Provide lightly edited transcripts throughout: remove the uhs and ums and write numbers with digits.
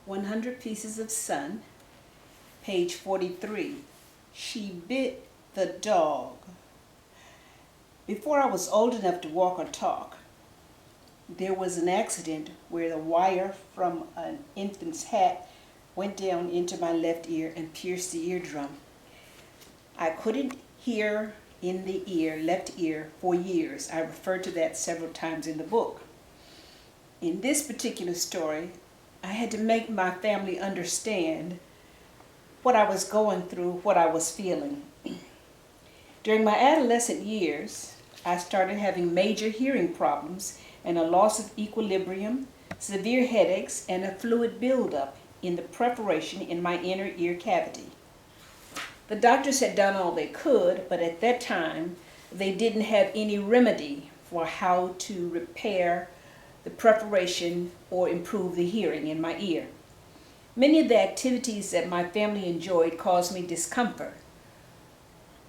100 Pieces of Sun, page 43. She bit the dog. Before I was old enough to walk or talk, there was an accident where the wire from an infant's hat went down into my left ear and pierced the eardrum. I couldn't hear in the left ear, for years. I referred to that several times in the book. In this particular story, I had to make my family understand what I was going through, what I was feeling. During my adolescent years, I started having major hearing problems and a loss of equilibrium, severe headaches, and a fluid buildup in the perforation in my inner ear cavity. The doctors had done all they could, but at that time, they didn't have any remedy for how to repair the perforation or improve the hearing in my ear. Many of the activities that my family enjoyed caused me discomfort.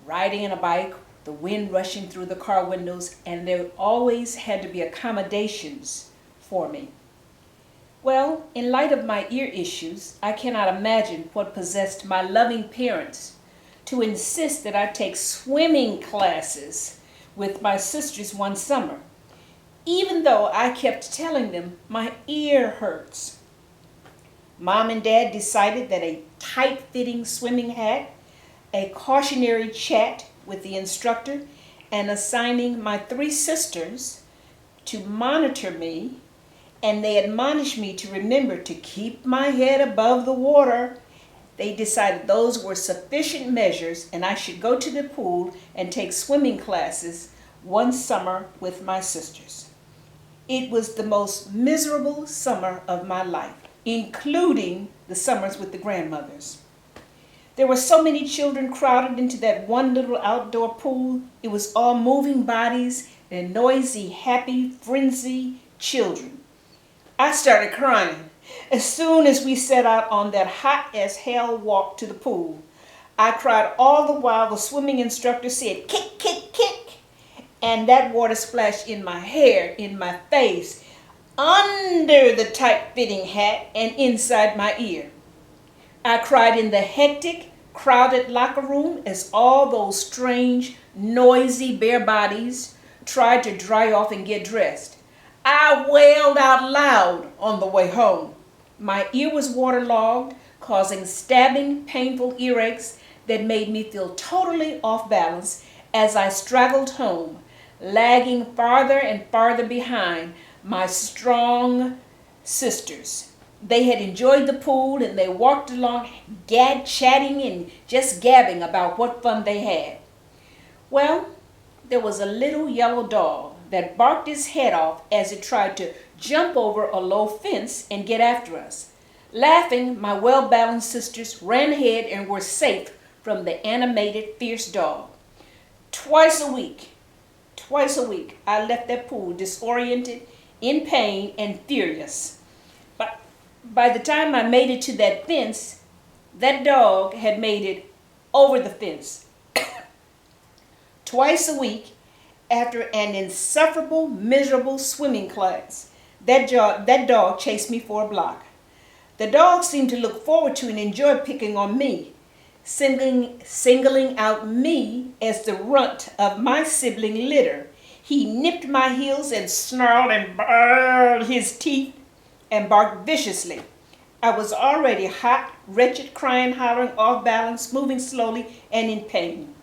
Riding on a bike, the wind rushing through the car windows, and there always had to be accommodations for me. Well, in light of my ear issues, I cannot imagine what possessed my loving parents to insist that I take swimming classes with my sisters one summer, even though I kept telling them my ear hurts. Mom and Dad decided that a tight-fitting swimming hat, a cautionary chat with the instructor, and assigning my 3 sisters to monitor me, and they admonished me to remember to keep my head above the water. They decided those were sufficient measures and I should go to the pool and take swimming classes one summer with my sisters. It was the most miserable summer of my life, including the summers with the grandmothers. There were so many children crowded into that one little outdoor pool. It was all moving bodies and noisy, happy, frenzied children. I started crying as soon as we set out on that hot-as-hell walk to the pool. I cried all the while the swimming instructor said, "Kick, kick, kick," and that water splashed in my hair, in my face, under the tight-fitting hat, and inside my ear. I cried in the hectic, crowded locker room as all those strange, noisy, bare bodies tried to dry off and get dressed. I wailed out loud on the way home. My ear was waterlogged, causing stabbing, painful earaches that made me feel totally off balance as I straggled home, lagging farther and farther behind my strong sisters. They had enjoyed the pool and they walked along chatting and just gabbing about what fun they had. Well, there was a little yellow dog that barked its head off as it tried to jump over a low fence and get after us. Laughing, my well-balanced sisters ran ahead and were safe from the animated, fierce dog. Twice a week, I left that pool disoriented, in pain, and furious. But by the time I made it to that fence, that dog had made it over the fence. Twice a week, after an insufferable, miserable swimming class, that dog chased me for a block. The dog seemed to look forward to and enjoy picking on me, singling out me as the runt of my sibling litter. He nipped my heels and snarled and bared his teeth and barked viciously. I was already hot, wretched, crying, hollering, off balance, moving slowly, and in pain.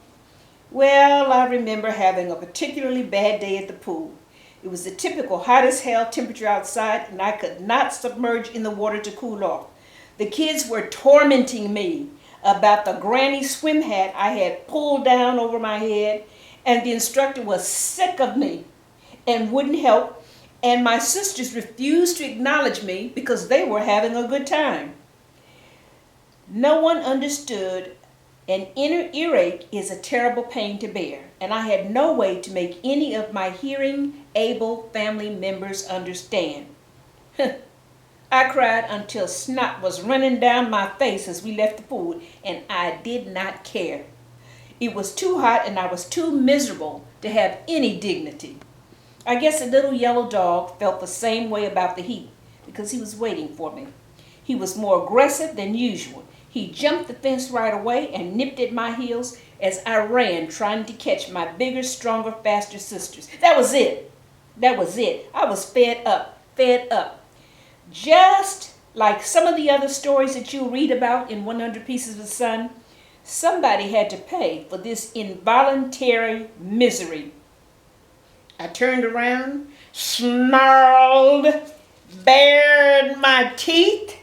Well, I remember having a particularly bad day at the pool. It was the typical hot-as-hell temperature outside, and I could not submerge in the water to cool off. The kids were tormenting me about the granny swim hat I had pulled down over my head, and the instructor was sick of me and wouldn't help, and my sisters refused to acknowledge me because they were having a good time. No one understood an inner earache is a terrible pain to bear, and I had no way to make any of my hearing-able family members understand. I cried until snot was running down my face as we left the pool, and I did not care. It was too hot and I was too miserable to have any dignity. I guess the little yellow dog felt the same way about the heat because he was waiting for me. He was more aggressive than usual. He jumped the fence right away and nipped at my heels as I ran, trying to catch my bigger, stronger, faster sisters. That was it. That was it. I was fed up, fed up. Just like some of the other stories that you'll read about in 100 Pieces of the Sun, somebody had to pay for this involuntary misery. I turned around, snarled, bared my teeth,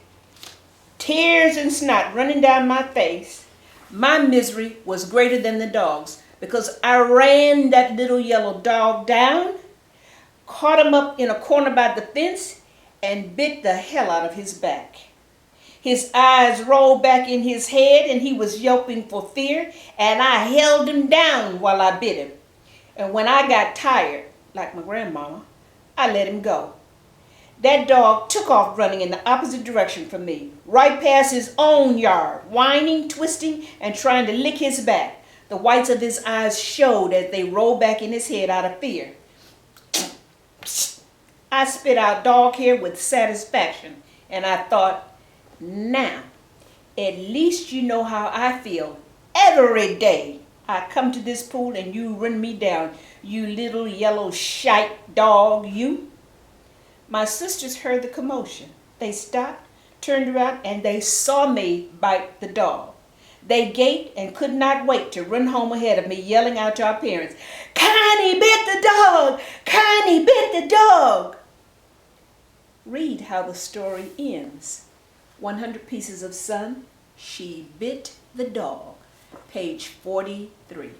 tears and snot running down my face. My misery was greater than the dog's because I ran that little yellow dog down, caught him up in a corner by the fence, and bit the hell out of his back. His eyes rolled back in his head and he was yelping for fear, and I held him down while I bit him. And when I got tired, like my grandmama, I let him go. That dog took off running in the opposite direction from me, right past his own yard, whining, twisting, and trying to lick his back. The whites of his eyes showed as they rolled back in his head out of fear. I spit out dog hair with satisfaction, and I thought, now, at least you know how I feel every day I come to this pool and you run me down, you little yellow shite dog, you. My sisters heard the commotion. They stopped, turned around, and they saw me bite the dog. They gaped and could not wait to run home ahead of me, yelling out to our parents, "Connie bit the dog! Connie bit the dog!" Read how the story ends. 100 Pieces of Sun, She Bit the Dog, page 43.